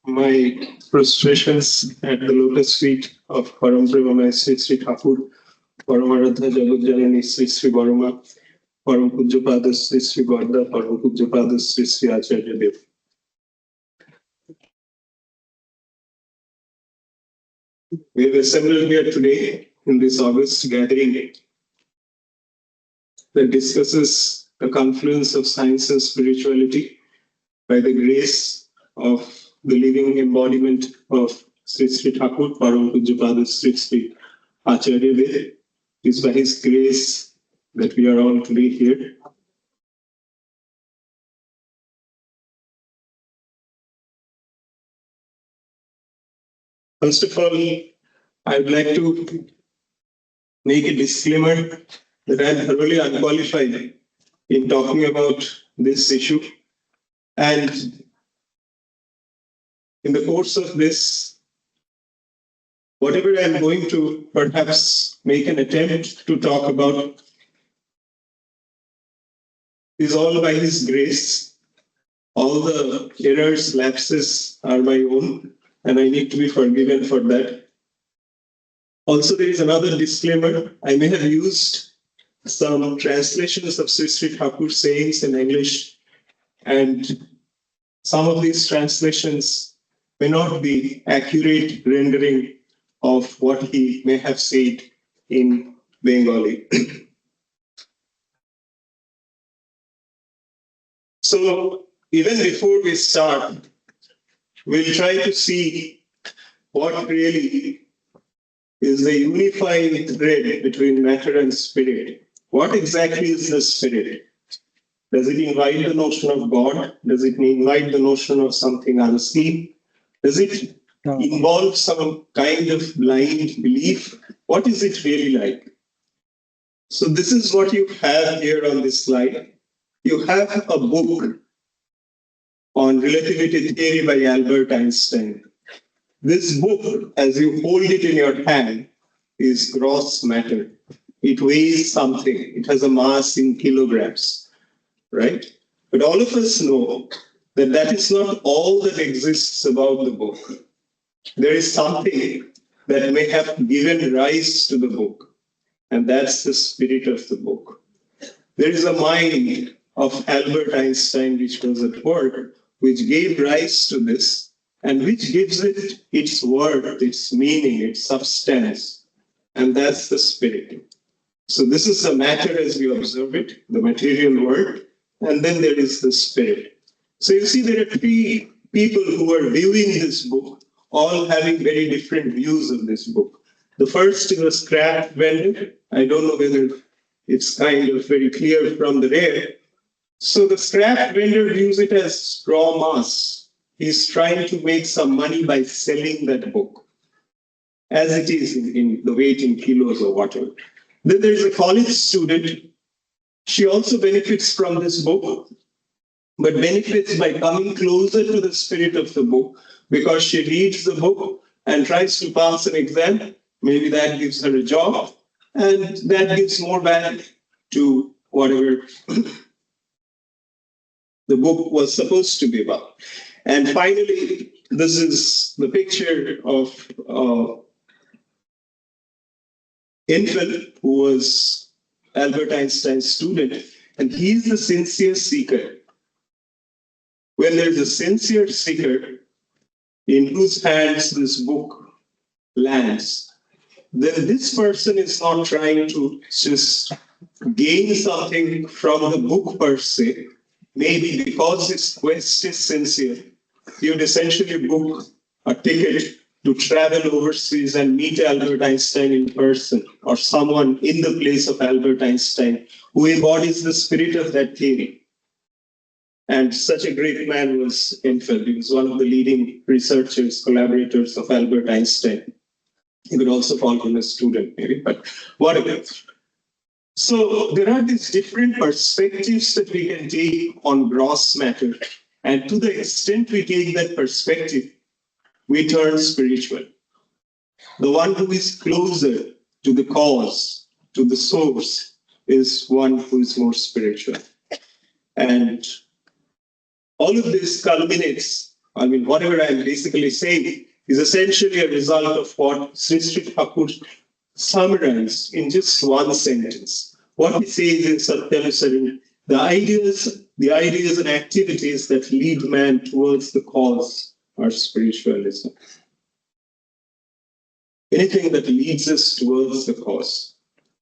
my frustrations at the lotus feet of Param Premamaya Sree Sree Thakur, Paramaradha Jagatjanani Sree Sree Barma, Param Pujyapada Sree Sree Gorda, Param Pujyapada Sree Sree Acharya Dev. We have assembled here today in this August gathering that discusses the confluence of science and spirituality by the grace of the living embodiment of Sree Sree Thakur, Param Pujyapada Sree Sree Acharya Dev. It is by his grace that we are all today here. First of all, I would like to make a disclaimer that I am thoroughly unqualified in talking about this issue. And in the course of this, whatever I am going to perhaps make an attempt to talk about is all by his grace. All the errors, lapses are my own, and I need to be forgiven for that. Also, there is another disclaimer. I may have used some translations of Sree Sree Thakur's sayings in English, and some of these translations may not be accurate rendering of what he may have said in Bengali. So, even before we start, we'll try to see what really is the unifying thread between matter and spirit. What exactly is the spirit? Does it invite the notion of God? Does it invite the notion of something unseen? Does it involve some kind of blind belief? What is it really like? So this is what you have here on this slide. You have a book on relativity theory by Albert Einstein. This book, as you hold it in your hand, is gross matter. It weighs something. It has a mass in kilograms, right? But all of us know that that is not all that exists about the book. There is something that may have given rise to the book, and that's the spirit of the book. There is a mind of Albert Einstein which was at work, which gave rise to this, and which gives it its worth, its meaning, its substance, and that's the spirit. So this is the matter as we observe it, the material world, and then there is the spirit. So you see there are three people who are viewing this book, all having very different views of this book. The first is a scrap vendor. I don't know whether it's kind of very clear from the rear. So the scrap vendor views it as raw mass. He's trying to make some money by selling that book, as it is in the weight in kilos or whatever. Then there is a college student. She also benefits from this book, but benefits by coming closer to the spirit of the book because she reads the book and tries to pass an exam. Maybe that gives her a job, and that gives more value to whatever the book was supposed to be about. And finally, this is the picture of Eiffel, who was Albert Einstein's student, and he's the sincere seeker. When there's a sincere seeker in whose hands this book lands, then this person is not trying to just gain something from the book per se. Maybe because his quest is sincere, he would essentially book a ticket to travel overseas and meet Albert Einstein in person, or someone in the place of Albert Einstein who embodies the spirit of that theory. And such a great man was Eiffel. He was one of the leading researchers, collaborators of Albert Einstein. He would also call him a student, maybe, but whatever. So there are these different perspectives that we can take on gross matter. And to the extent we take that perspective, we turn spiritual. The one who is closer to the cause, to the source, is one who is more spiritual. And all of this culminates I mean, whatever I'm basically saying is essentially a result of what Sree Sree Thakur summarized in just one sentence. What he says in Sutanu Chakraborti, the ideas and activities that lead man towards the cause are spiritualism. Anything that leads us towards the cause,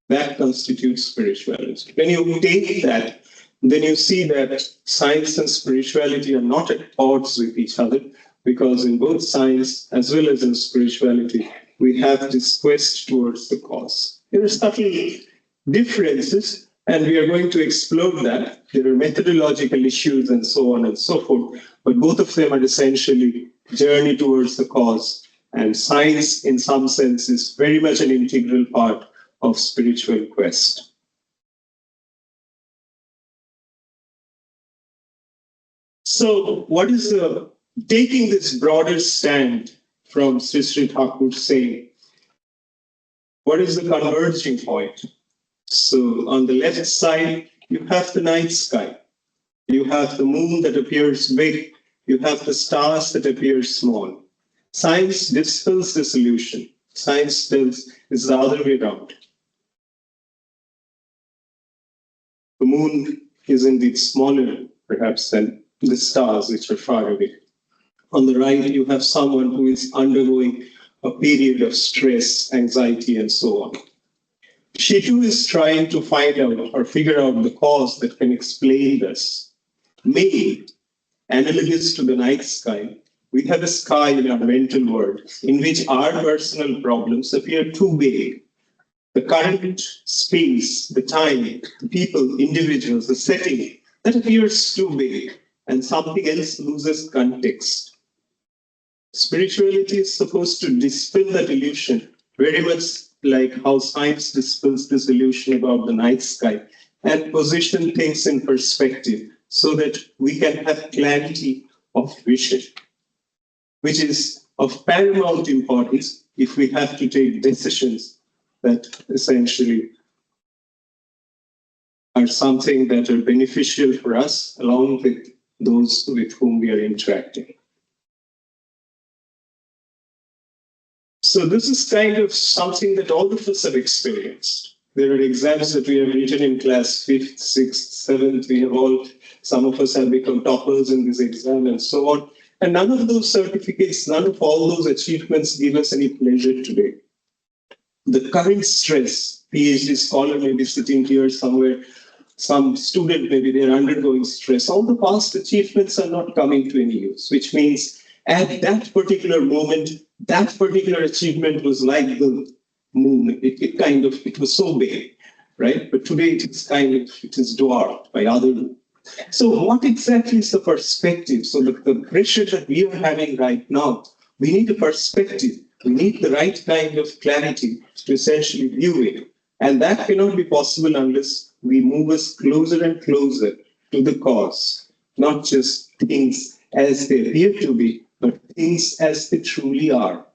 that constitutes spirituality. When you take that, then you see that science and spirituality are not at odds with each other, because in both science as well as in spirituality, we have this quest towards the cause. There are subtle differences, and we are going to explore that. There are methodological issues and so on and so forth, but both of them are essentially journey towards the cause. And science, in some sense, is very much an integral part of spiritual quest. So what is taking this broader stand from Sree Sree Thakur saying, what is the converging point? So on the left side, you have the night sky. You have the moon that appears big. You have the stars that appear small. Science dispels this illusion. Science tells it's the other way around. The moon is indeed smaller, perhaps, than the stars which are far away. On the right, you have someone who is undergoing a period of stress, anxiety, and so on. She too is trying to find out or figure out the cause that can explain this. Maybe, analogous to the night sky, we have a sky in our mental world in which our personal problems appear too big. The current space, the time, the people, individuals, the setting, that appears too big, and something else loses context. Spirituality is supposed to dispel that illusion, very much like how science dispels this illusion about the night sky, and position things in perspective so that we can have clarity of vision, which is of paramount importance if we have to take decisions that essentially are something that are beneficial for us along with those with whom we are interacting. So this is kind of something that all of us have experienced. There are exams that we have written in class 5th, 6th, 7th. We have all, some of us have become toppers in this exam and so on. And none of those certificates, none of all those achievements give us any pleasure today. The current stress, PhD scholar may be sitting here somewhere, some student maybe they're undergoing stress. All the past achievements are not coming to any use, which means at that particular moment, that particular achievement was like the moon. It was so big, right? But today it is dwarfed by other. So what exactly is the perspective? So the pressure that we are having right now, we need a perspective. We need the right kind of clarity to essentially view it. And that cannot be possible unless we move us closer and closer to the cause, not just things as they appear to be, but things as they truly are.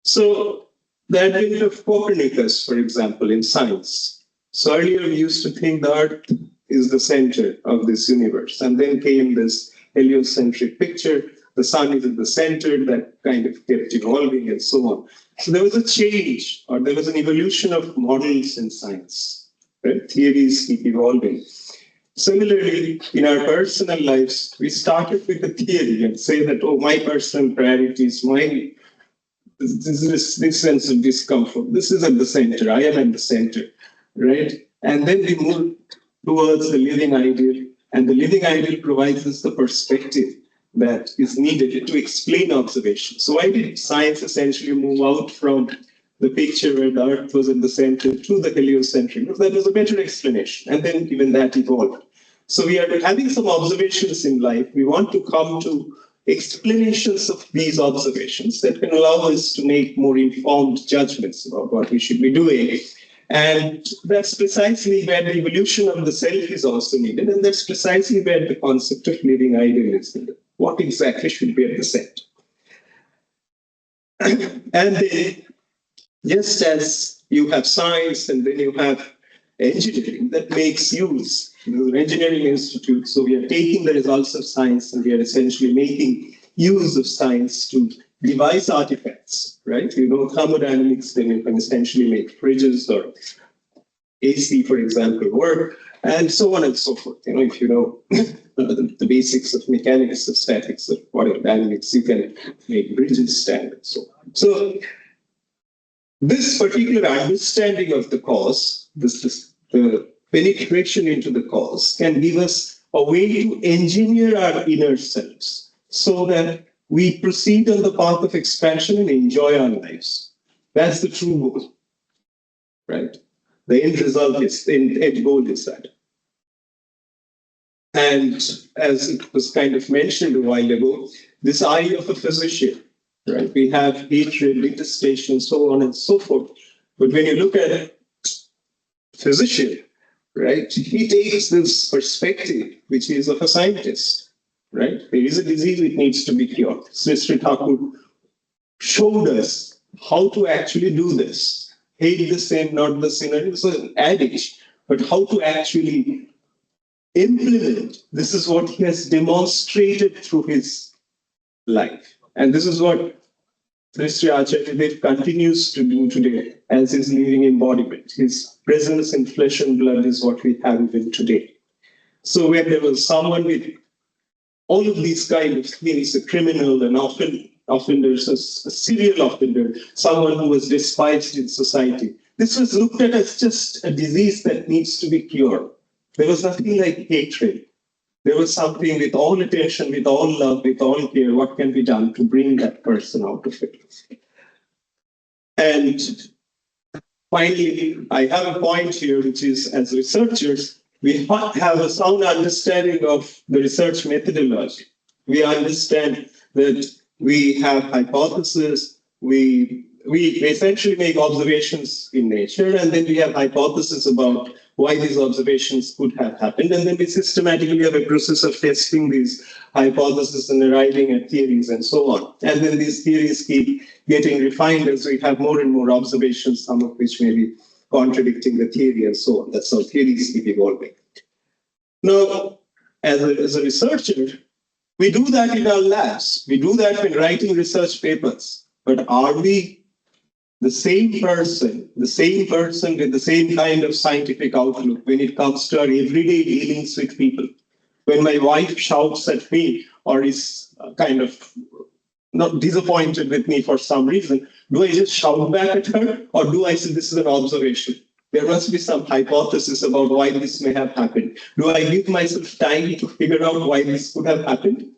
So the advent of Copernicus, for example, in science. So earlier we used to think the Earth is the center of this universe. And then came this heliocentric picture. The sun is at the center, that kind of kept evolving and so on. So there was a change, or there was an evolution of models in science. Right? Theories keep evolving. Similarly, in our personal lives, we started with a theory and say that, oh, my personal priorities, this sense of discomfort, this is at the center, I am at the center, right? And then we move towards the living ideal, and the living ideal provides us the perspective that is needed to explain observation. So why did science essentially move out from the picture where the Earth was at the center to the heliocentric? Because that was a better explanation, and then even that evolved. So we are having some observations in life. We want to come to explanations of these observations that can allow us to make more informed judgments about what we should be doing. And that's precisely where the evolution of the self is also needed. And that's precisely where the concept of living ideal is needed. What exactly should be at the center? And then, just as you have science and then you have engineering that makes use. This is an engineering institute, so we are taking the results of science and we are essentially making use of science to devise artifacts, right? You know thermodynamics, then you can essentially make fridges or AC, for example, work, and so on and so forth. You know, if you know the basics of mechanics, of statics, of whatever dynamics, you can make bridges stand and so on. So this particular understanding of the cause, the penetration into the cause, can give us a way to engineer our inner selves so that we proceed on the path of expansion and enjoy our lives. That's the true goal, right? The end result is, the end goal is that. And as it was kind of mentioned a while ago, this eye of a physician, right? We have hatred, detestation, so on and so forth. But when you look at a physician, right, he takes this perspective, which is of a scientist, right? There is a disease, it needs to be cured. Sree Sree Thakur showed us how to actually do this. Hate the sin, not the sinner. It's an adage, but how to actually implement. This is what he has demonstrated through his life. And this is what Sree Sree Acharya continues to do today as his living embodiment. His presence in flesh and blood is what we have even today. So when there was someone with all of these kind of things, a criminal, an offender, a serial offender, someone who was despised in society, this was looked at as just a disease that needs to be cured. There was nothing like hatred. There was something with all attention, with all love, with all care, what can be done to bring that person out of it. And finally, I have a point here, which is as researchers, we have a sound understanding of the research methodology. We understand that we have hypotheses, we essentially make observations in nature, and then we have hypotheses about why these observations could have happened, and then we systematically have a process of testing these hypotheses and arriving at theories and so on. And then these theories keep getting refined as we have more and more observations, some of which may be contradicting the theory and so on. That's how theories keep evolving. Now, as a researcher, we do that in our labs. We do that when writing research papers. But are we the same person with the same kind of scientific outlook when it comes to our everyday dealings with people? When my wife shouts at me or is kind of not disappointed with me for some reason, do I just shout back at her, or do I say this is an observation? There must be some hypothesis about why this may have happened. Do I give myself time to figure out why this could have happened?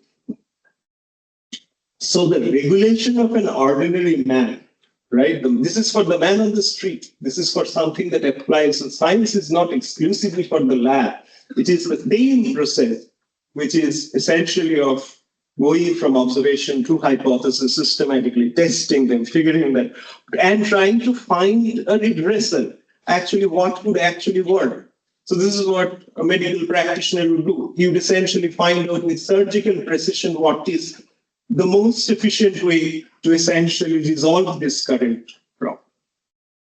So the regulation of an ordinary man, right? This is for the man on the street. This is for something that applies. So science is not exclusively for the lab. It is the same process, which is essentially of going from observation to hypothesis, systematically testing them, figuring them, and trying to find a regressal. Actually, what would actually work? So this is what a medical practitioner would do. He would essentially find out with surgical precision what is the most efficient way to essentially resolve this current problem.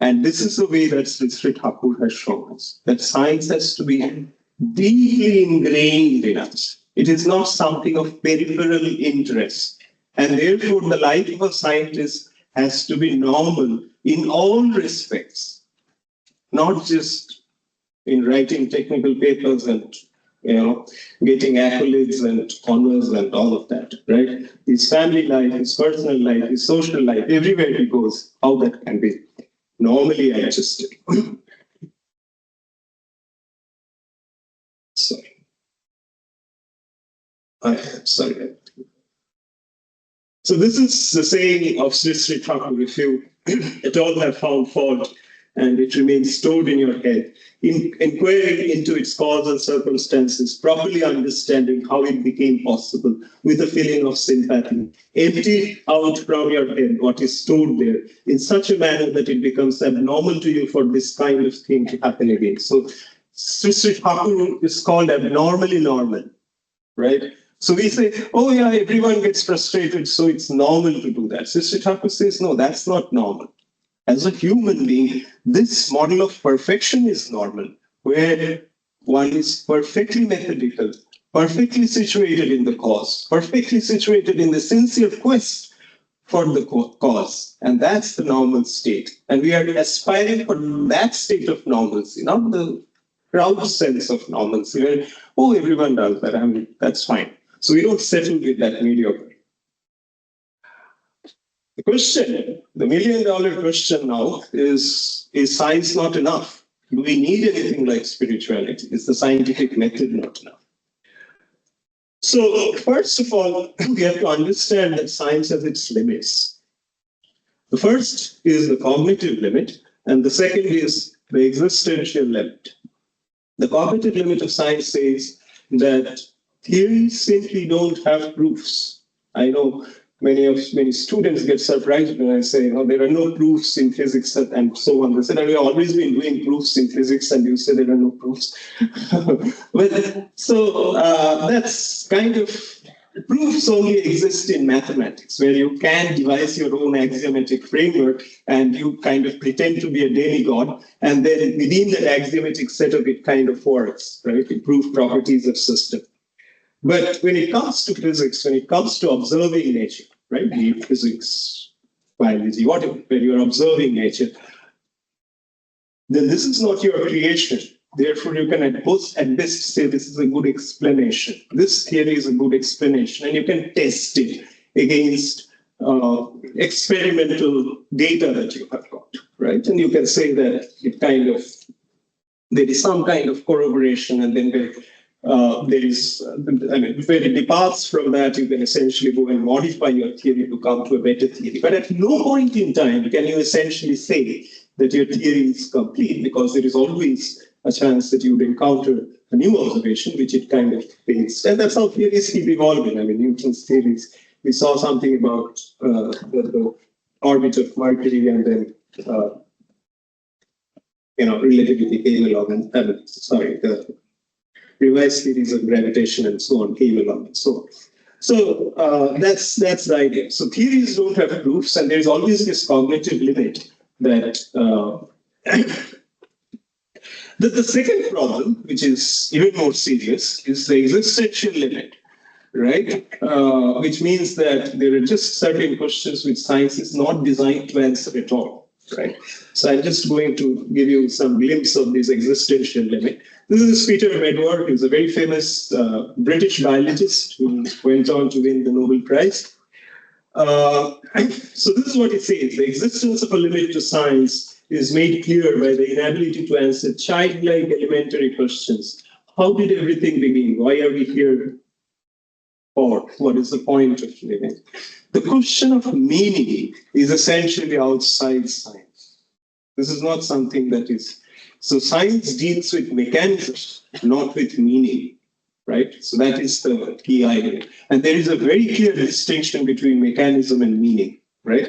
And this is the way that Sree Sree Thakur has shown us, that science has to be deeply ingrained in us. It is not something of peripheral interest. And therefore, the life of a scientist has to be normal in all respects, not just in writing technical papers and getting accolades and honors and all of that, right? His family life, his personal life, his social life, everywhere he goes, how that can be normally adjusted. Sorry. So this is the saying of Sree Sree Thakur: if you at all have found fault and it remains stored in your head, in inquiring into its cause and circumstances, properly understanding how it became possible with a feeling of sympathy, empty out from your head what is stored there in such a manner that it becomes abnormal to you for this kind of thing to happen again. So Sree Sree Thakur is called abnormally normal, right? So we say, oh yeah, everyone gets frustrated, so it's normal to do that. Sree Sree Thakur says, no, that's not normal. As a human being, This model of perfection is normal, where one is perfectly methodical, perfectly situated in the cause, perfectly situated in the sincere quest for the cause. And that's the normal state. And we are aspiring for that state of normalcy, not the proud sense of normalcy, where, oh, everyone does that, I mean, that's fine. So we don't settle with that mediocre. The question, the $1,000,000 question now is science not enough? Do we need anything like spirituality? Is the scientific method not enough? So first of all, we have to understand that science has its limits. The first is the cognitive limit, and the second is the existential limit. The cognitive limit of science says that theories simply don't have proofs. I know many students get surprised when I say, oh, there are no proofs in physics and so on. They said, we've always been doing proofs in physics, and you say there are no proofs. That's kind of, proofs only exist in mathematics, where you can devise your own axiomatic framework and you kind of pretend to be a demigod, and then within that axiomatic setup, it kind of works, right? It proves properties of system. But when it comes to physics, when it comes to observing nature, right, be it physics, biology, whatever, when you're observing nature, then this is not your creation. Therefore, you can at best say this is a good explanation. This theory is a good explanation, and you can test it against experimental data that you have got, right? And you can say that it kind of, there is some kind of corroboration, and then there is, where it departs from that, you can essentially go and modify your theory to come to a better theory. But at no point in time can you essentially say that your theory is complete, because there is always a chance that you would encounter a new observation, which it kind of fades. And that's how theories keep evolving. I mean, Newton's theories, we saw something about the orbit of Mercury, and then relativity came along, and the revised theories of gravitation and so on came along and so on. So that's the idea. So theories don't have proofs, and there's always this cognitive limit that the second problem, which is even more serious, is the existential limit, right? Which means that there are just certain questions which science is not designed to answer at all, right? So I'm just going to give you some glimpse of this existential limit. This is Peter Medward, who's a very famous British biologist who went on to win the Nobel Prize. So this is what he says: the existence of a limit to science is made clear by the inability to answer childlike elementary questions. How did everything begin? Why are we here for? What is the point of living? The question of meaning is essentially outside science. This is not something that is... So science deals with mechanisms, not with meaning, right? So that is the key idea. And there is a very clear distinction between mechanism and meaning, right?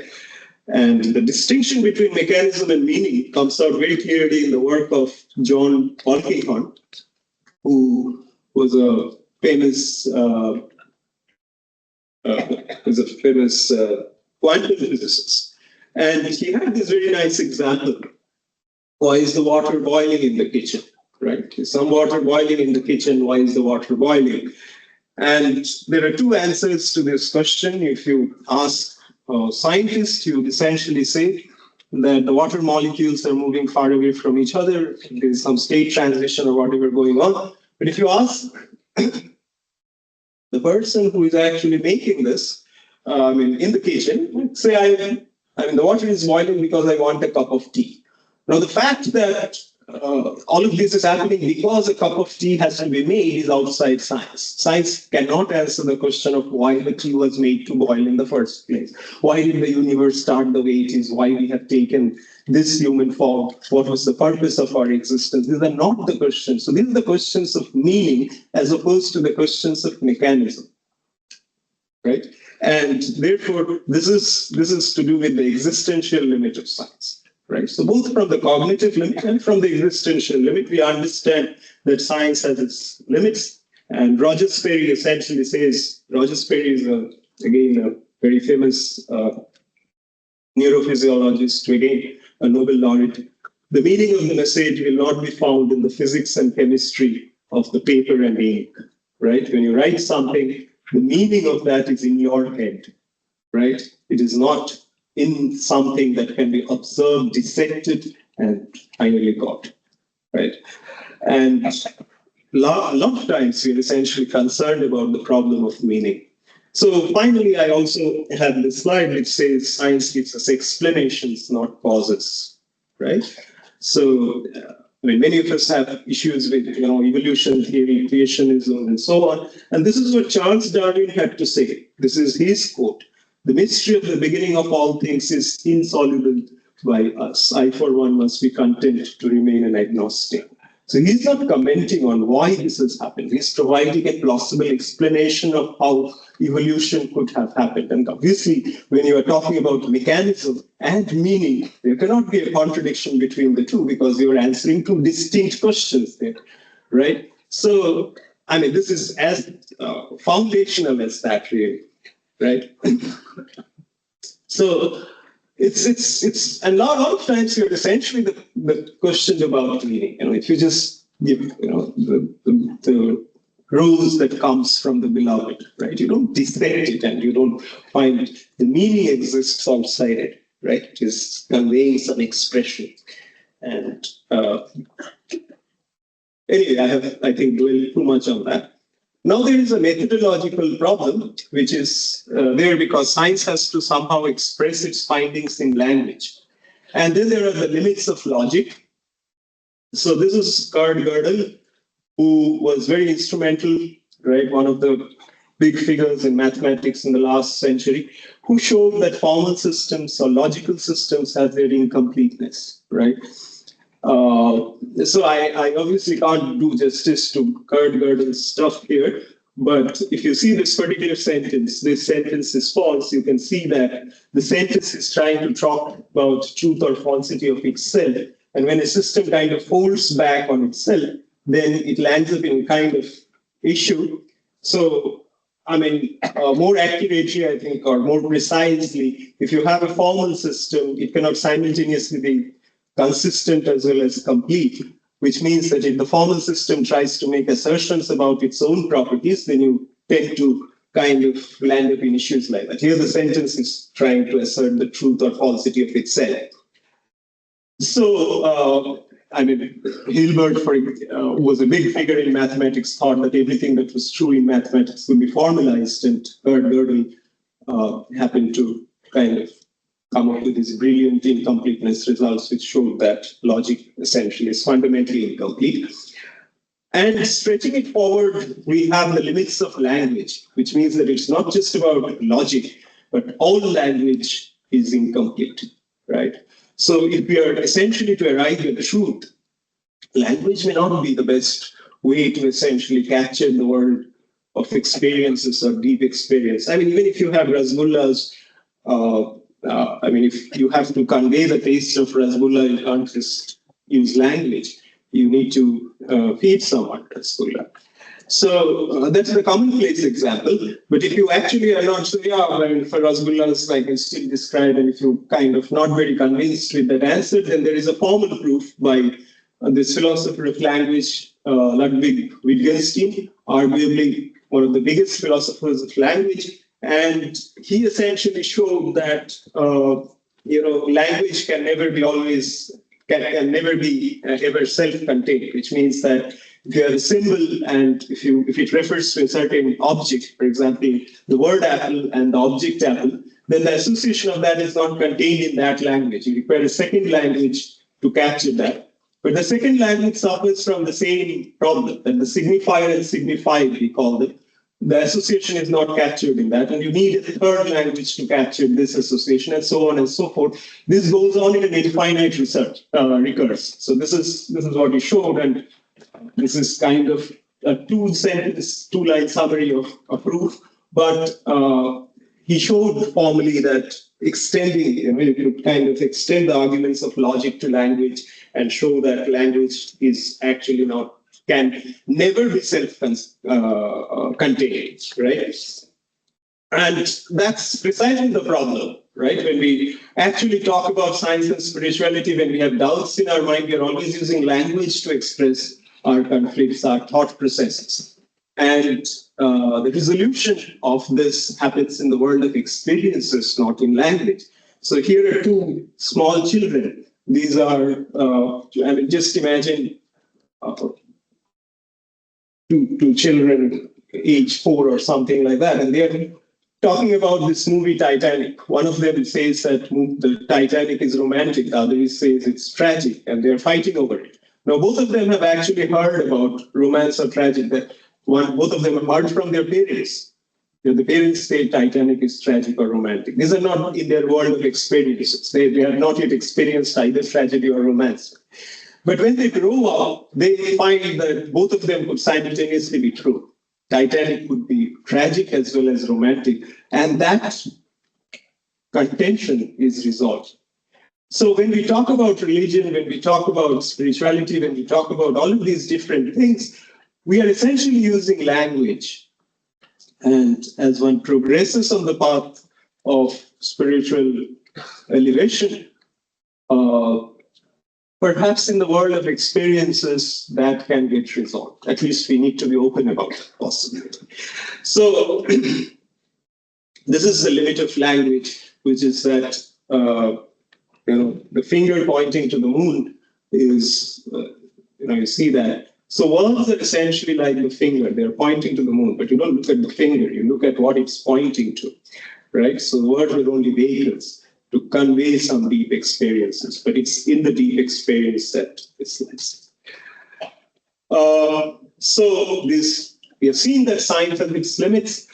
And the distinction between mechanism and meaning comes out very clearly in the work of John Polkinghorne, who was a famous quantum physicist. And he had this very nice example. Why is the water boiling in the kitchen, right? Is some water boiling in the kitchen? Why is the water boiling? And there are two answers to this question. If you ask scientists, you would essentially say that the water molecules are moving far away from each other. There's some state transition or whatever going on. But if you ask the person who is actually making this, in the kitchen, say, the water is boiling because I want a cup of tea. Now, the fact that all of this is happening because a cup of tea has to be made is outside science. Science cannot answer the question of why the tea was made to boil in the first place. Why did the universe start the way it is? Why we have taken this human form? What was the purpose of our existence? These are not the questions. So these are the questions of meaning as opposed to the questions of mechanism, right? And therefore, this is to do with the existential limit of science. Right. So both from the cognitive limit and from the existential limit, we understand that science has its limits. And Roger Sperry essentially says, Roger Sperry is, again, a very famous neurophysiologist, again, a Nobel laureate. the meaning of the message will not be found in the physics and chemistry of the paper and ink, right? When you write something, the meaning of that is in your head, right? It is not in something that can be observed, dissected, and finally got, right? And a lot of times we're essentially concerned about the problem of meaning. So finally, I also have this slide which says science gives us explanations, not causes, right? So, I mean, many of us have issues with, evolution theory, creationism, and so on. And this is what Charles Darwin had to say. This is his quote. The mystery of the beginning of all things is insoluble by us. I, for one, must be content to remain an agnostic. So he's not commenting on why this has happened. He's providing a plausible explanation of how evolution could have happened. And obviously, when you are talking about mechanism and meaning, there cannot be a contradiction between the two because you are answering two distinct questions there, right? So, I mean, this is as foundational as that, really, right? So, it's a lot of times you're essentially the question about meaning. If you just give the rose that comes from the beloved, right? You don't dissect it and you don't find the meaning exists outside it, right? It is conveying some expression. And anyway, I think dwelled too much on that. Now there is a methodological problem, which is there because science has to somehow express its findings in language. And then there are the limits of logic. So this is Kurt Gödel, who was very instrumental, right? One of the big figures in mathematics in the last century, who showed that formal systems or logical systems have their incompleteness, right? So I obviously can't do justice to Kurt Gödel's stuff here, but if you see this particular sentence, this sentence is false, you can see that the sentence is trying to talk about truth or falsity of itself. And when a system kind of folds back on itself, then it lands up in kind of issue. So, I mean, more accurately, I think, or more precisely, if you have a formal system, it cannot simultaneously be consistent as well as complete, which means that if the formal system tries to make assertions about its own properties, then you tend to kind of land up in issues like that. Here the sentence is trying to assert the truth or falsity of itself. So, I mean, Hilbert was a big figure in mathematics, thought that everything that was true in mathematics would be formalized, and Kurt Gödel happened to kind of come up with these brilliant incompleteness results, which showed that logic essentially is fundamentally incomplete. And stretching it forward, we have the limits of language, which means that it's not just about logic, but all language is incomplete, right? So if we are essentially to arrive at truth, language may not be the best way to essentially capture the world of experiences or deep experience. I mean, even if you have Rasgullas, I mean, if you have to convey the taste of Rasgulla, you can't just use language. You need to feed someone Rasgulla. So that's the commonplace example. But if you actually are not so, I mean, for Rasgullas, I can still describe, and if you're kind of not very convinced with that answer, then there is a formal proof by this philosopher of language, Ludwig Wittgenstein, arguably one of the biggest philosophers of language. And he essentially showed that language can never be ever self-contained, which means that if you have a symbol and if it refers to a certain object, for example, the word apple and the object apple, then the association of that is not contained in that language. You require a second language to capture that. But the second language suffers from the same problem, that the signifier and signified, we call them. The association is not captured in that, and you need a third language to capture this association, and so on and so forth. This goes on in an infinite recurse. So this is what he showed, and this is kind of a two-line summary of a proof. But he showed formally that you could kind of extend the arguments of logic to language and show that language is actually can never be self-contained, right? And that's precisely the problem, right? When we actually talk about science and spirituality, when we have doubts in our mind, we are always using language to express our conflicts, our thought processes. And the resolution of this happens in the world of experiences, not in language. So here are two small children. These are, just imagine two children, age 4 or something like that, and they're talking about this movie Titanic. One of them says that the Titanic is romantic, the other says it's tragic, and they're fighting over it. Now, both of them have actually heard about romance or tragic. Both of them have heard from their parents. The parents say Titanic is tragic or romantic. These are not in their world of experiences. They have not yet experienced either tragedy or romance. But when they grow up, they find that both of them could simultaneously be true. Titanic could be tragic as well as romantic, and that contention is resolved. So when we talk about religion, when we talk about spirituality, when we talk about all of these different things, we are essentially using language. And as one progresses on the path of spiritual elevation, perhaps in the world of experiences, that can get resolved. At least we need to be open about that possibility. So this is the limit of language, which is that the finger pointing to the moon is, you see that. So words are essentially like the finger. They're pointing to the moon, but you don't look at the finger. You look at what it's pointing to, right? So words are only vehicles to convey some deep experiences, but it's in the deep experience that this lies. So we have seen that science has its limits.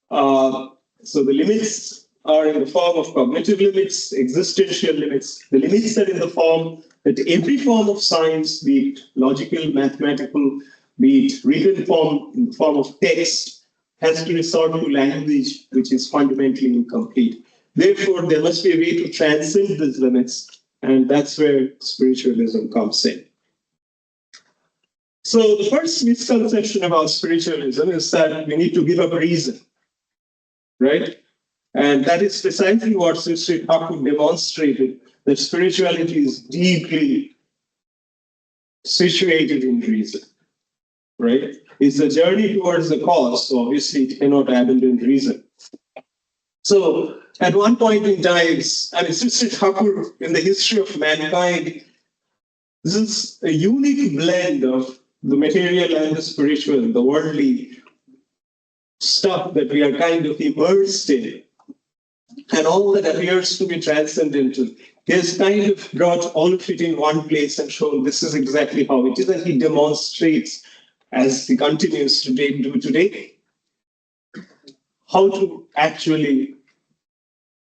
So the limits are in the form of cognitive limits, existential limits. The limits are in the form that every form of science, be it logical, mathematical, be it written form, in the form of text, has to resort to language which is fundamentally incomplete. Therefore, there must be a way to transcend these limits, and that's where spiritualism comes in. So the first misconception about spiritualism is that we need to give up reason, right? And that is precisely what Sree Sree Thakur demonstrated, that spirituality is deeply situated in reason, right? It's a journey towards the cause, so obviously it cannot abandon reason. So at one point in time, Sree Sree Thakur, in the history of mankind, this is a unique blend of the material and the spiritual, the worldly stuff that we are kind of immersed in, and all that appears to be transcendental. He has kind of brought all of it in one place and shown this is exactly how it is, and he demonstrates, as he continues to do today, how to actually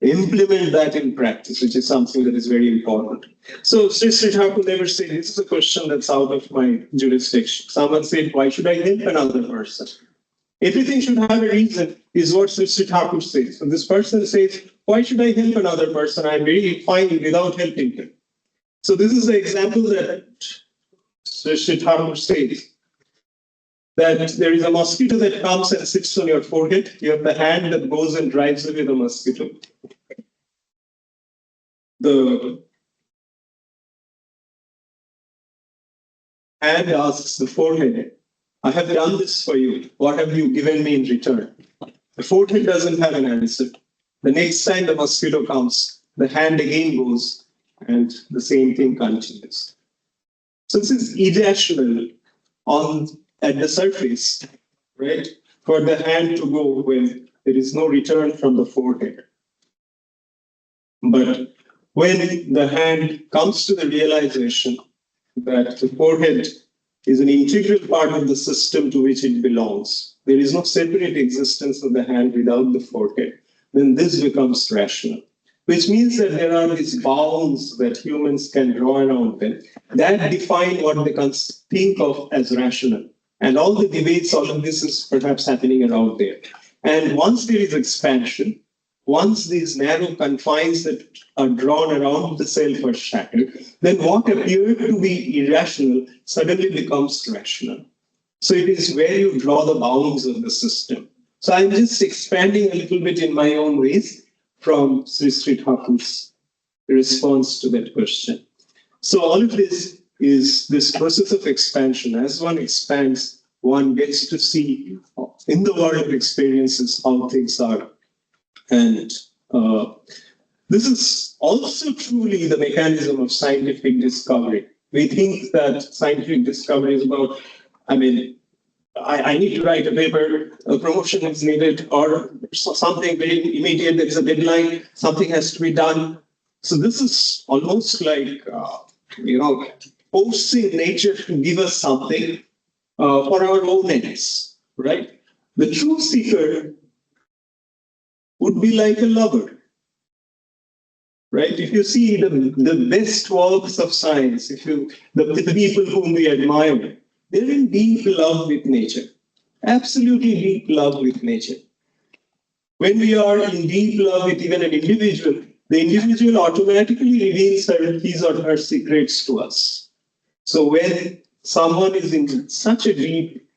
implement that in practice, which is something that is very important. So Sree Sree Thakur never said, this is a question that's out of my jurisdiction. Someone said, why should I help another person? Everything should have a reason, is what Sree Sree Thakur says. So this person says, why should I help another person? I'm very fine without helping him. So this is the example that Sree Sree Thakur says, that there is a mosquito that comes and sits on your forehead. You have the hand that goes and drives away the mosquito. The hand asks the forehead, I have done this for you. What have you given me in return? The forehead doesn't have an answer. The next time the mosquito comes, the hand again goes, and the same thing continues. So this is irrational at the surface, right? For the hand to go when there is no return from the forehead. But when the hand comes to the realization that the forehead is an integral part of the system to which it belongs, there is no separate existence of the hand without the forehead, then this becomes rational. Which means that there are these bounds that humans can draw around them that define what they can think of as rational. And all the debates, all of this is perhaps happening around there. And once there is expansion, once these narrow confines that are drawn around the self are shattered, then what appeared to be irrational suddenly becomes rational. So it is where you draw the bounds of the system. So I'm just expanding a little bit in my own ways. from Sree Sree Thakur's response to that question. So all of this is this process of expansion. As one expands, one gets to see in the world of experiences how things are. And this is also truly the mechanism of scientific discovery. We think that scientific discovery is about, I need to write a paper, a promotion is needed, or something very immediate, there is a deadline, something has to be done. So this is almost like, forcing nature to give us something for our own ends, right? The true seeker would be like a lover, right? If you see the best works of science, the people whom we admire, they're in deep love with nature, absolutely deep love with nature. When we are in deep love with even an individual, the individual automatically reveals his or her secrets to us. So when someone is in such a deep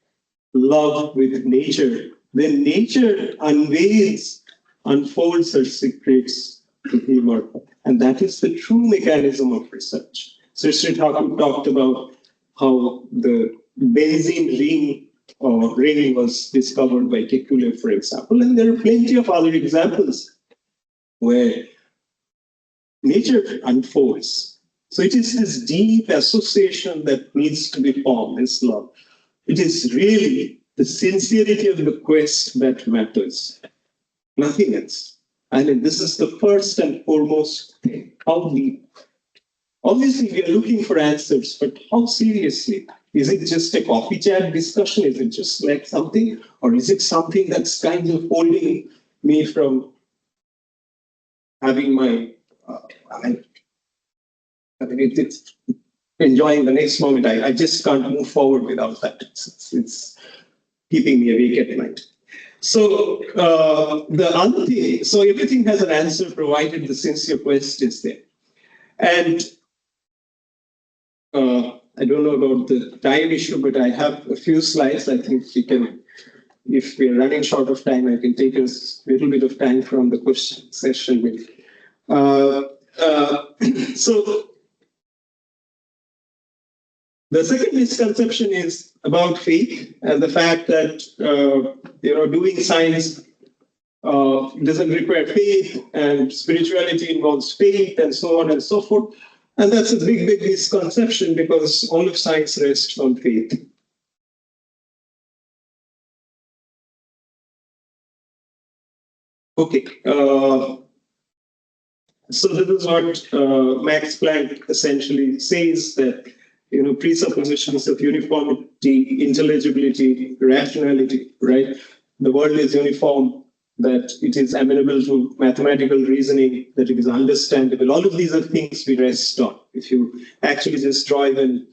love with nature, then nature unfolds her secrets to him or her. And that is the true mechanism of research. Sree Sree Thakur talked about how the benzene ring was discovered by Kekulé, for example. And there are plenty of other examples where nature unfolds. So it is this deep association that needs to be formed, this love. It is really the sincerity of the quest that matters, nothing else. And this is the first and foremost thing. How deep? Obviously, we are looking for answers, but how seriously? Is it just a coffee chat discussion? Is it just like something? Or is it something that's kind of holding me from having my, it's enjoying the next moment? I just can't move forward without that. It's keeping me awake at night. So the other thing, so everything has an answer provided the sincere quest is there. And I don't know about the time issue, but I have a few slides. I think we can, if we're running short of time, I can take a little bit of time from the question session. So the second misconception is about faith and the fact that doing science doesn't require faith, and spirituality involves faith, and so on and so forth. And that's a big, big misconception, because all of science rests on faith. Okay. So this is what Max Planck essentially says, that presuppositions of uniformity, intelligibility, rationality, right? The world is uniform, that it is amenable to mathematical reasoning, that it is understandable. All of these are things we rest on. If you actually just draw even,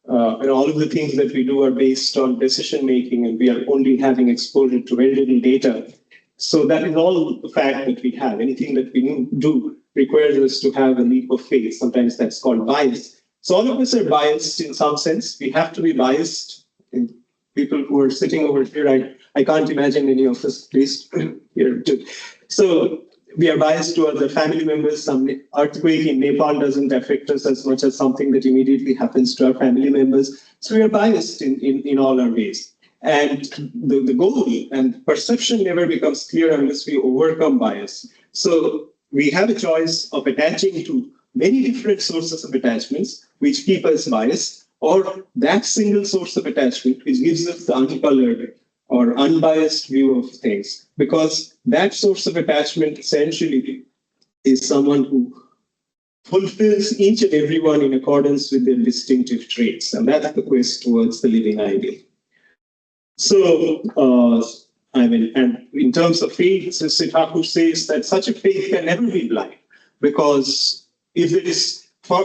all of the things that we do are based on decision making, and we are only having exposure to very little data. So that is all the fact that we have. Anything that we do requires us to have a leap of faith. Sometimes that's called bias. So all of us are biased in some sense. We have to be biased. And people who are sitting over here, I can't imagine any of us, at least here too. So we are biased towards our family members. Some earthquake in Nepal doesn't affect us as much as something that immediately happens to our family members. So we are biased in all our ways. And the goal and perception never becomes clear unless we overcome bias. So we have a choice of attaching to many different sources of attachments which keep us biased, or that single source of attachment which gives us the uncolored or unbiased view of things. Because that source of attachment essentially is someone who fulfills each and every one in accordance with their distinctive traits. And that's the quest towards the living ideal. So, and in terms of faith, Sree Thakur says that such a faith can never be blind, because if there is, for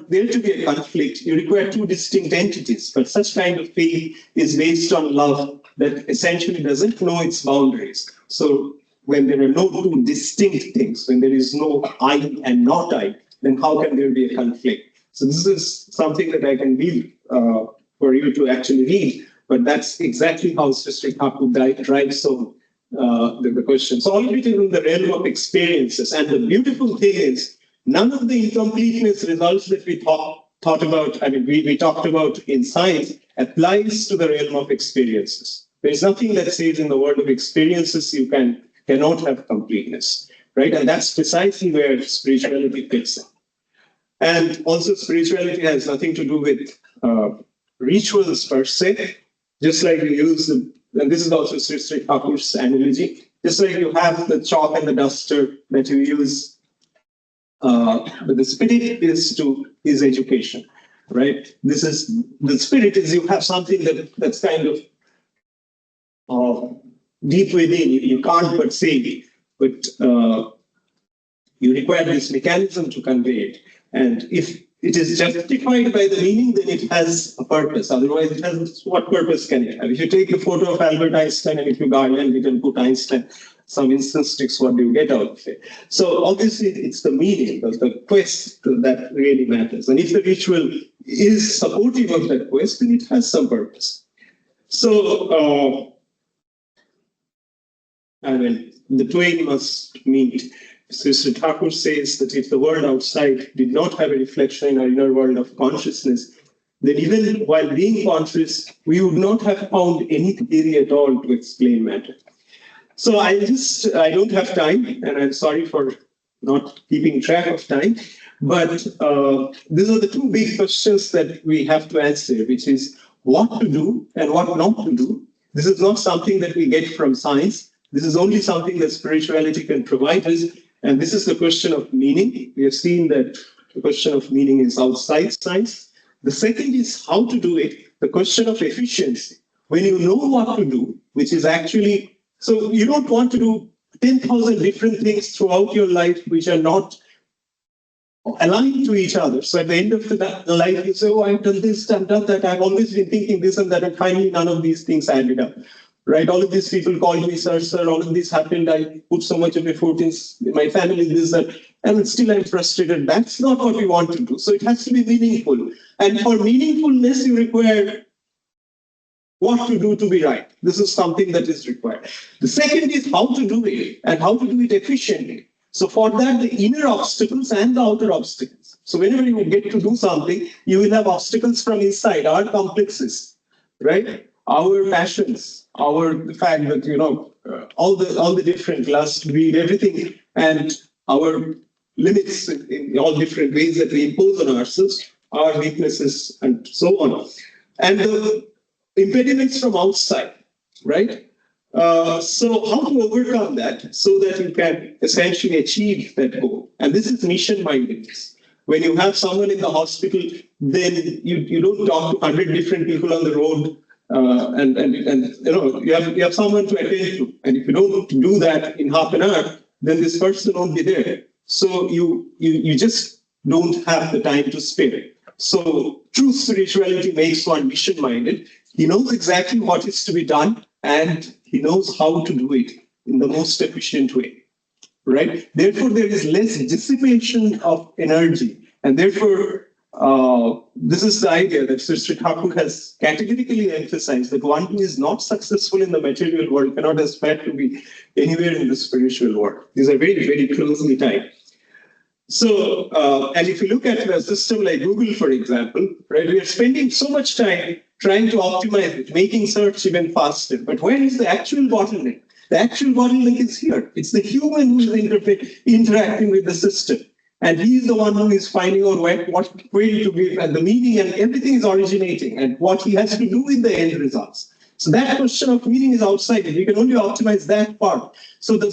there to be a conflict, you require two distinct entities. But such kind of faith is based on love that essentially doesn't know its boundaries. So when there are no two distinct things, when there is no I and not I, then how can there be a conflict? So this is something that I can leave for you to actually read. But that's exactly how Sree Sree Thakur drives home the question. So all of it is in the realm of experiences. And the beautiful thing is, none of the incompleteness results that we thought about, I mean, we talked about in science, applies to the realm of experiences. There is nothing that says in the world of experiences you cannot have completeness, right? And that's precisely where spirituality fits in. And also spirituality has nothing to do with rituals per se, just like you use and this is also Sree Sree Thakur's analogy, just like you have the chalk and the duster that you use, but the spirit is education, right? This is, the spirit is you have something that's kind of deep within, you can't but say, but you require this mechanism to convey it. And if it is justified by the meaning, then it has a purpose. Otherwise, it has, what purpose can it have? If you take a photo of Albert Einstein and if you garland it and put Einstein, some instance sticks, what do you get out of it? So obviously, it's the meaning, the quest that really matters. And if the ritual is supportive of that quest, then it has some purpose. So, I mean, the twain must meet. Sree Sree Thakur says that if the world outside did not have a reflection in our inner world of consciousness, then even while being conscious, we would not have found any theory at all to explain matter. So I don't have time, and I'm sorry for not keeping track of time, but these are the two big questions that we have to answer, which is what to do and what not to do. This is not something that we get from science. This is only something that spirituality can provide us. And this is the question of meaning. We have seen that the question of meaning is outside science. The second is how to do it, the question of efficiency. When you know what to do, which is actually, so you don't want to do 10,000 different things throughout your life which are not aligned to each other. So at the end of the life, you say, oh, I've done this, I've done that, I've always been thinking this and that, and finally none of these things added up. Right, all of these people called me, sir, all of this happened, I put so much of effort in my family, this, that, and still I'm frustrated. That's not what we want to do. So it has to be meaningful. And for meaningfulness, you require what to do to be right. This is something that is required. The second is how to do it and how to do it efficiently. So for that, the inner obstacles and the outer obstacles. So whenever you get to do something, you will have obstacles from inside, our complexes, right? Our passions, the fact that, all the different lust, greed, everything, and our limits in all different ways that we impose on ourselves, our weaknesses, and so on. And the impediments from outside, right? So how to overcome that so that you can essentially achieve that goal? And this is mission-mindedness. When you have someone in the hospital, then you don't talk to 100 different people on the road, and you have someone to attend to. And if you don't do that in half an hour, then this person won't be there. So you just don't have the time to spare. So true spirituality makes one mission-minded. He knows exactly what is to be done, and he knows how to do it in the most efficient way, right? Therefore, there is less dissipation of energy, and therefore, this is the idea that Sree Sree Thakur has categorically emphasized, that one who is not successful in the material world cannot aspire to be anywhere in the spiritual world. These are very, very closely tied. So, and if you look at a system like Google, for example, right, we are spending so much time trying to optimize it, making search even faster. But where is the actual bottleneck? The actual bottleneck is here. It's the human who is interacting with the system. And he's the one who is finding out what query to give, and the meaning, and everything is originating, and what he has to do with the end results. So that question of meaning is outside it. We can only optimize that part. So the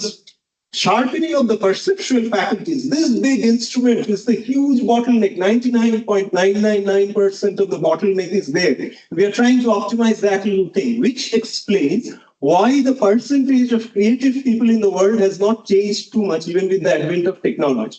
sharpening of the perceptual faculties, this big instrument is the huge bottleneck. 99.999% of the bottleneck is there. We are trying to optimize that little thing, which explains why the percentage of creative people in the world has not changed too much, even with the advent of technology.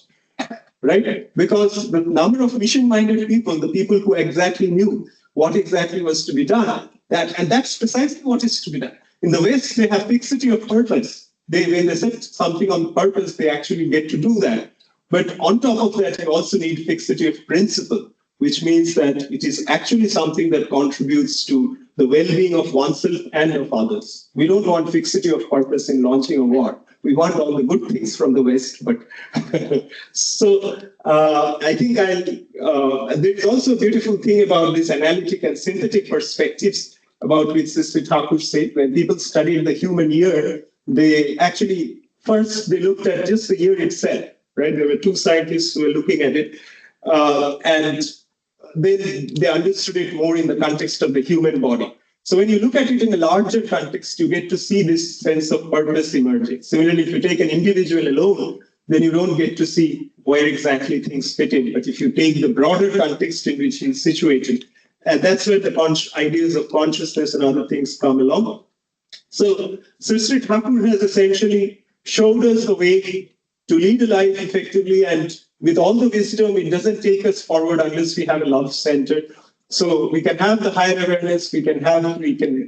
Right? Because the number of mission-minded people, the people who exactly knew what exactly was to be done, and that's precisely what is to be done. In the West, they have fixity of purpose. When they set something on purpose, they actually get to do that. But on top of that, they also need fixity of principle. which means that it is actually something that contributes to the well-being of oneself and of others. We don't want fixity of purpose in launching a war. We want all the good things from the West, but so I think there's also a beautiful thing about this analytic and synthetic perspectives about which Sree Thakur said. When people studied the human year, they actually first they looked at just the year itself, right? There were two scientists who were looking at it, and then they understood it more in the context of the human body. So when you look at it in a larger context, you get to see this sense of purpose emerging. Similarly, if you take an individual alone, then you don't get to see where exactly things fit in. But if you take the broader context in which he's situated, and that's where the ideas of consciousness and other things come along. So Sree Sree Thakur has essentially showed us the way to lead a life effectively, and with all the wisdom, it doesn't take us forward unless we have a love center. So we can have the higher awareness, we can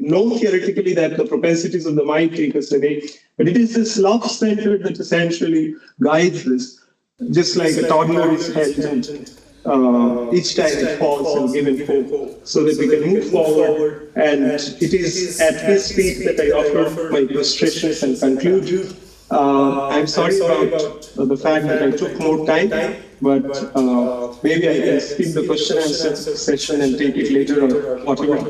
know theoretically that the propensities of the mind take us away, but it is this love center that essentially guides this, just like a toddler is held and each time it falls and given hope, so that we can move forward. And it is at his feet that I offer my prostrations and conclude. I'm sorry about the fact that I took more time, but maybe I can skip the question answer session and take it later or whatever.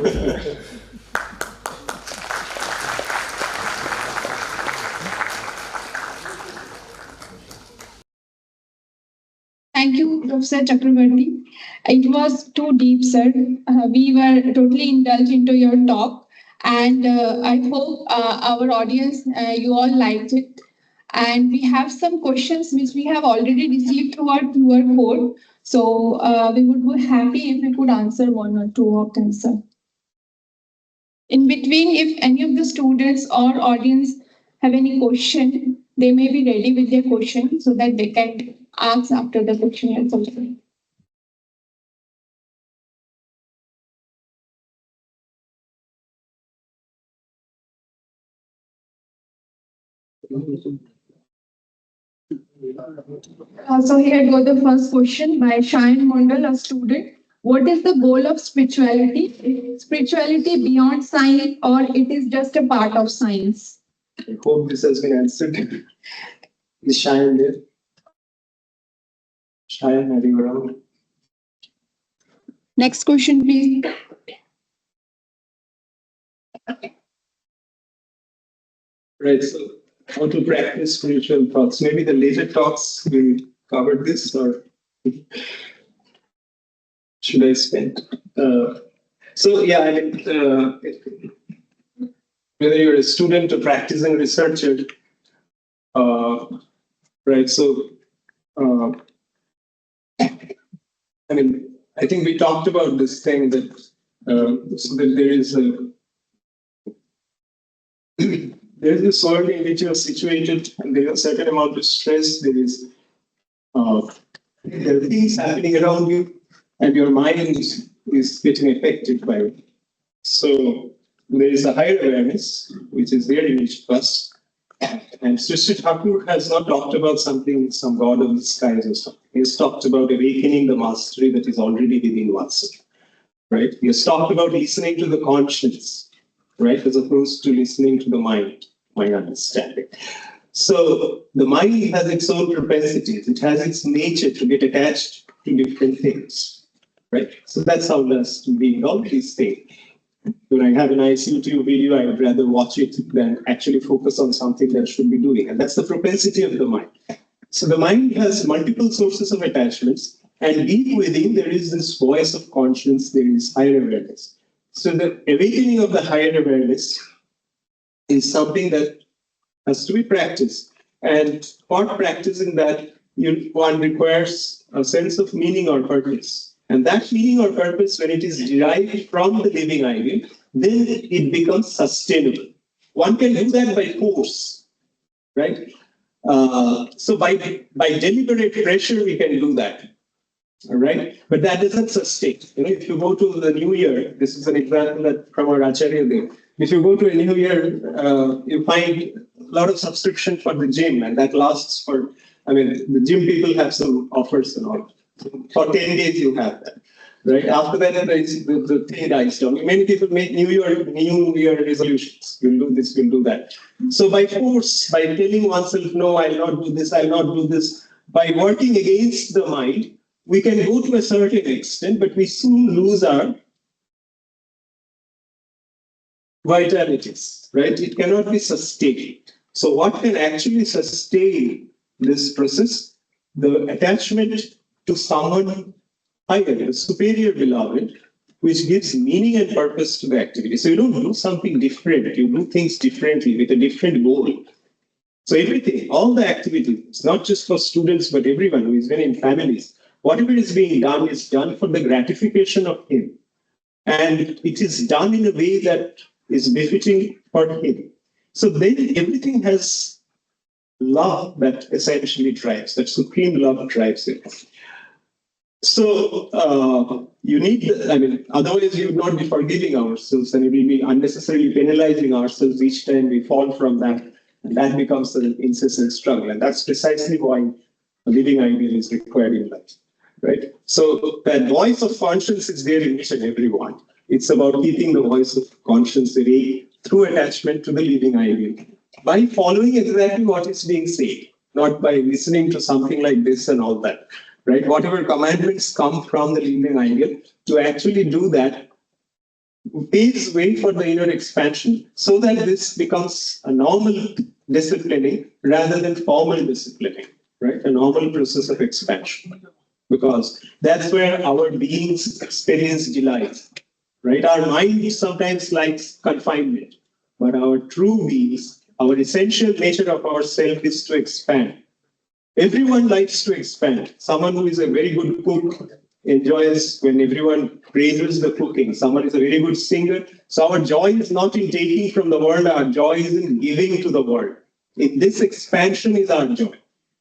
Thank you, Professor Chakraborti. It was too deep, sir. We were totally indulged into your talk, and I hope our audience, you all liked it. And we have some questions which we have already received through our QR code. So we would be happy if we could answer one or two of them, sir. In between, if any of the students or audience have any question, they may be ready with their question so that they can ask after the question is over. So here go the first question by Shayan Mondal, a student. What is the goal of spirituality? Is spirituality beyond science, or it is just a part of science? I hope this has been answered. Is Shayan there? Shayan, are you around? Next question, please. Right, so how to practice spiritual thoughts. Maybe the later talks will cover this, or should I spend? So yeah, I mean, whether you're a student or practicing researcher, right? So, I mean, I think we talked about this thing that so that there is this world in which you're situated, and there's a certain amount of stress. There are things happening around you, and your mind is getting affected by it. So there is a higher awareness, which is there in each of us. And Sree Sree Thakur has not talked about some god of the skies or something. He has talked about awakening the mastery that is already within oneself, right? He has talked about listening to the conscience, right, as opposed to listening to the mind, my understanding. So the mind has its own propensities. It has its nature to get attached to different things, right? So that's how us to being all these things. When I have a nice YouTube video, I would rather watch it than actually focus on something that I should be doing. And that's the propensity of the mind. So the mind has multiple sources of attachments, and deep within there is this voice of conscience, there is higher awareness. So the awakening of the higher awareness is something that has to be practiced. And for practicing that, one requires a sense of meaning or purpose. And that meaning or purpose, when it is derived from the living ideal, then it becomes sustainable. One can do that by force, right? So by deliberate pressure, we can do that, all right? But that doesn't sustain. If you go to the new year, this is an example that from our Acharya there. If you go to a new year, you find a lot of subscription for the gym, and that lasts for, the gym people have some offers and all. For 10 days, you have that. right? After that, the thing dies down. Many people make New Year resolutions. We'll do this, we'll do that. So by force, by telling oneself, no, I'll not do this, I'll not do this, by working against the mind, we can go to a certain extent, but we soon lose our vitalities, right? It cannot be sustained. So what can actually sustain this process? The attachment to someone higher, a superior beloved, which gives meaning and purpose to the activity. So you don't do something different, you do things differently with a different goal. So everything, all the activities, not just for students, but everyone who is been in families, whatever is being done is done for the gratification of him. And it is done in a way that is befitting for him. So then everything has love that essentially drives, that supreme love drives it. So you need, otherwise we would not be forgiving ourselves and we will be unnecessarily penalizing ourselves each time we fall from that. And that becomes an incessant struggle. And that's precisely why a living ideal is required in life, right? So that voice of conscience is there in each and every one. It's about keeping the voice of conscience awake through attachment to the living ideal. By following exactly what is being said, not by listening to something like this and all that, right? Whatever commandments come from the living ideal, to actually do that paves way for the inner expansion so that this becomes a normal disciplining rather than formal disciplining, right? A normal process of expansion. Because that's where our beings experience delight, right? Our mind sometimes likes confinement, but our true beings, our essential nature of ourself is to expand. Everyone likes to expand. Someone who is a very good cook enjoys when everyone praises the cooking. Someone is a very good singer. So our joy is not in taking from the world, our joy is in giving to the world. In this expansion is our joy.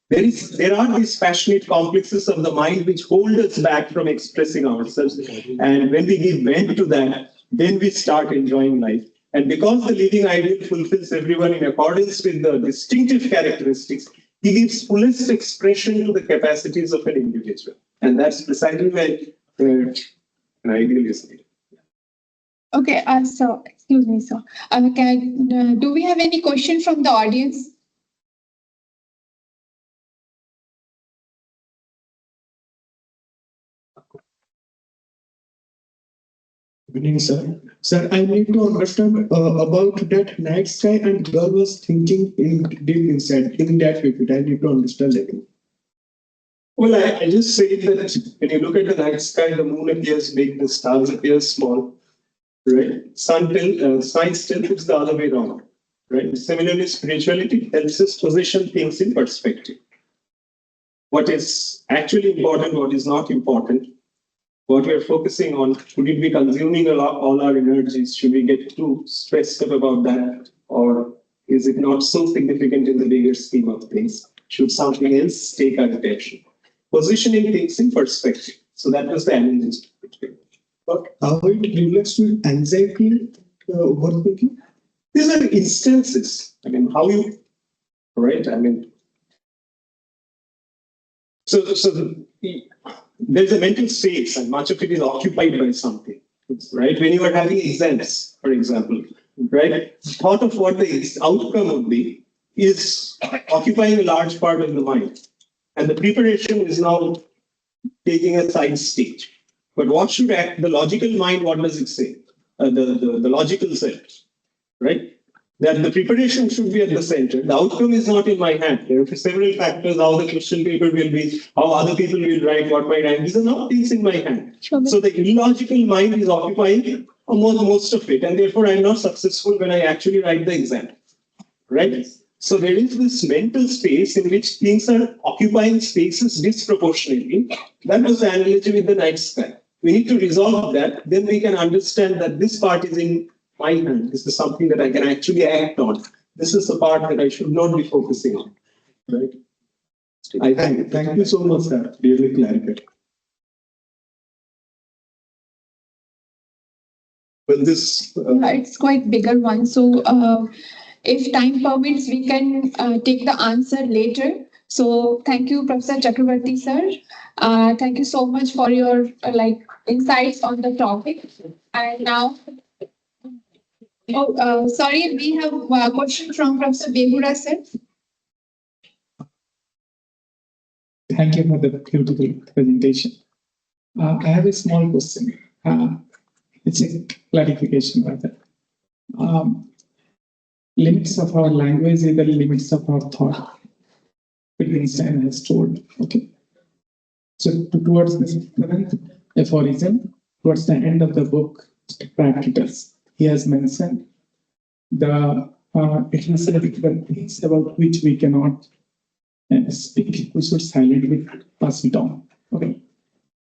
There are these passionate complexes of the mind which hold us back from expressing ourselves. And when we give vent to that, then we start enjoying life. And because the living ideal fulfills everyone in accordance with the distinctive characteristics, he gives fullest expression to the capacities of an individual. And that's precisely where an ideal is needed. Okay, so excuse me, sir. Do we have any question from the audience? Good evening, sir. Sir, I need to understand about that night sky and girl was thinking in deep inside in that repeat. I need to understand that. Well, I just say that when you look at the night sky, the moon appears big, the stars appear small, right? Science still puts the other way around, right? Similarly, spirituality helps us position things in perspective. What is actually important, what is not important, what we're focusing on, should it be consuming all our energies? Should we get too stressed up about that? Or is it not so significant in the bigger scheme of things? Should something else take our attention? Positioning things in perspective. So that was the analogy between. But how it relates to anxiety, overthinking? These are instances. How you, right? There's a mental space, and much of it is occupied by something, right? When you are having exams, for example, right? Thought of what the outcome would be is occupying a large part of the mind. And the preparation is now taking a side stage. But what should act? The logical mind, what does it say? The logical self, right? That the preparation should be at the center. The outcome is not in my hand. There are several factors, how the question paper will be, how other people will write, what my rank. These are not things in my hand. Sure. So the illogical mind is occupying most of it. And therefore, I'm not successful when I actually write the exam, right? So there is this mental space in which things are occupying spaces disproportionately. That was the analogy with the night sky. We need to resolve that. Then we can understand that this part is in my hand. This is something that I can actually act on. This is the part that I should not be focusing on. Right? Thank you so much, sir. Really clarified. Well, this it's quite bigger one. So if time permits, we can take the answer later. So thank you, Professor Chakraborti, sir. Thank you so much for your insights on the topic. And now, sorry, we have a question from Professor Behura, sir. Thank you for the beautiful presentation. I have a small question. It's a clarification rather. Limits of our language is the limits of our thought. Wittgenstein has told. Okay. So towards the seventh aphorism, towards the end of the book, Practicals, he has mentioned the ecclesiastical things about which we cannot speak, we should silently pass it on. Okay.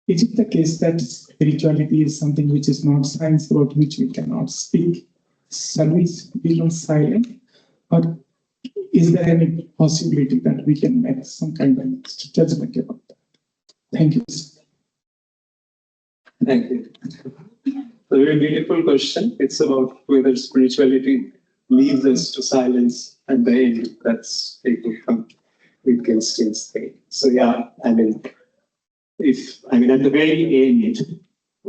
Is it the case that spirituality is something which is not science about which we cannot speak? Shall we become silent? Or is there any possibility that we can make some kind of judgment about that? Thank you. Thank you. A very beautiful question. It's about whether spirituality leads us to silence at the end. That's taken from Wittgenstein's thing. So yeah, at the very end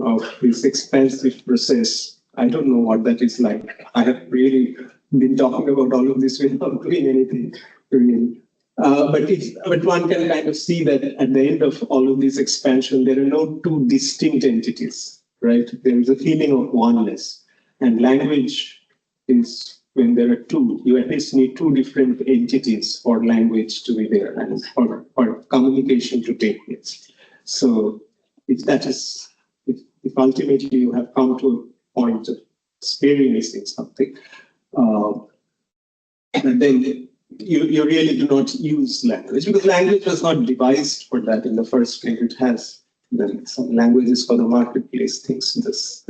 of this expansive process, I don't know what that is like. I have really been talking about all of this without doing anything really. But one can kind of see that at the end of all of this expansion, there are no two distinct entities, right? There is a feeling of oneness. And language is, when there are two, you at least need two different entities for language to be there and for communication to take place. So if ultimately you have come to a point of experiencing something, and then you really do not use language, because language was not devised for that in the first place. It has some languages for the marketplace things in this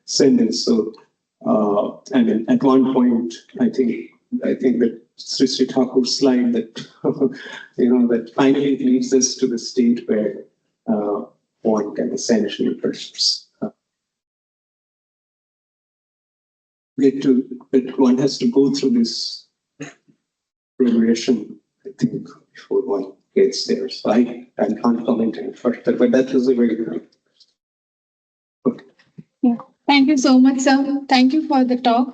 sentence. So at one point, I think that Sree Sree Thakur's slide that that finally it leads us to the state where one can essentially that one has to go through this progression, I think, before one gets there. So I can't comment any further, but that was a very good. Yeah. Thank you so much, sir. Thank you for the talk.